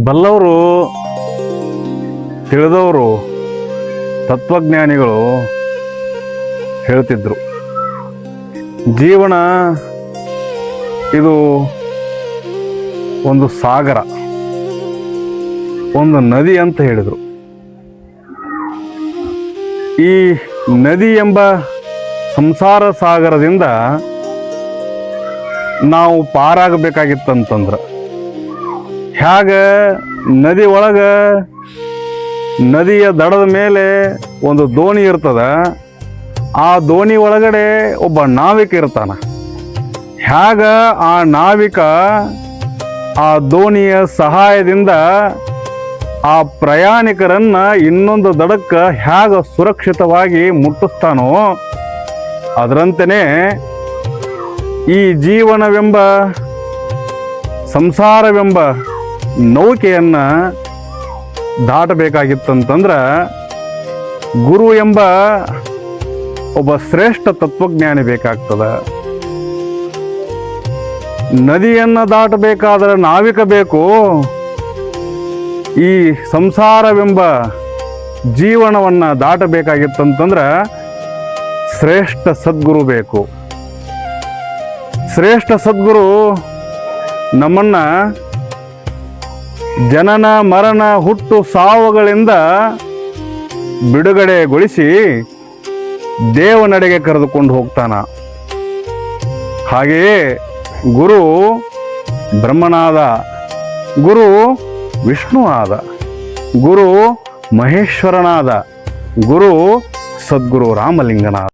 ಬಲ್ಲವರು, ತಿಳಿದವರು, ತತ್ವಜ್ಞಾನಿಗಳು ಹೇಳ್ತಿದ್ರು, ಜೀವನ ಇದು ಒಂದು ಸಾಗರ, ಒಂದು ನದಿ ಅಂತ ಹೇಳಿದರು. ಈ ನದಿ ಎಂಬ ಸಂಸಾರ ಸಾಗರದಿಂದ ನಾವು ಪಾರಾಗಬೇಕಾಗಿತ್ತಂತಂದ್ರೆ ಹೇಗೆ ನದಿ ಒಳಗೆ ನದಿಯ ದಡದ ಮೇಲೆ ಒಂದು ದೋಣಿ ಇರ್ತದ, ಆ ದೋಣಿ ಒಳಗಡೆ ಒಬ್ಬ ನಾವಿಕ ಇರ್ತಾನ. ಹೇಗ ಆ ನಾವಿಕ ಆ ದೋಣಿಯ ಸಹಾಯದಿಂದ ಆ ಪ್ರಯಾಣಿಕರನ್ನ ಇನ್ನೊಂದು ದಡಕ್ಕೆ ಹೇಗೆ ಸುರಕ್ಷಿತವಾಗಿ ಮುಟ್ಟಿಸ್ತಾನೋ, ಅದರಂತೆಯೇ ಈ ಜೀವನವೆಂಬ ಸಂಸಾರವೆಂಬ ನೌಕೆಯನ್ನು ದಾಟಬೇಕಾಗಿತ್ತಂತಂದ್ರೆ ಗುರು ಎಂಬ ಒಬ್ಬ ಶ್ರೇಷ್ಠ ತತ್ವಜ್ಞಾನಿ ಬೇಕಾಗ್ತದೆ. ನದಿಯನ್ನು ದಾಟಬೇಕಾದ್ರೆ ನಾವಿಕ ಬೇಕು, ಈ ಸಂಸಾರವೆಂಬ ಜೀವನವನ್ನು ದಾಟಬೇಕಾಗಿತ್ತಂತಂದ್ರೆ ಶ್ರೇಷ್ಠ ಸದ್ಗುರು ಬೇಕು. ಶ್ರೇಷ್ಠ ಸದ್ಗುರು ನಮ್ಮನ್ನ ಜನನ ಮರಣ ಹುಟ್ಟು ಸಾವುಗಳಿಂದ ಬಿಡುಗಡೆಗೊಳಿಸಿ ದೇವನಡೆಗೆ ಕರೆದುಕೊಂಡು ಹೋಗ್ತಾನ. ಹಾಗೆಯೇ ಗುರು ಬ್ರಹ್ಮನಾದ, ಗುರು ವಿಷ್ಣು ಆದ, ಗುರು ಮಹೇಶ್ವರನಾದ, ಗುರು ಸದ್ಗುರು ರಾಮಲಿಂಗನಾದ.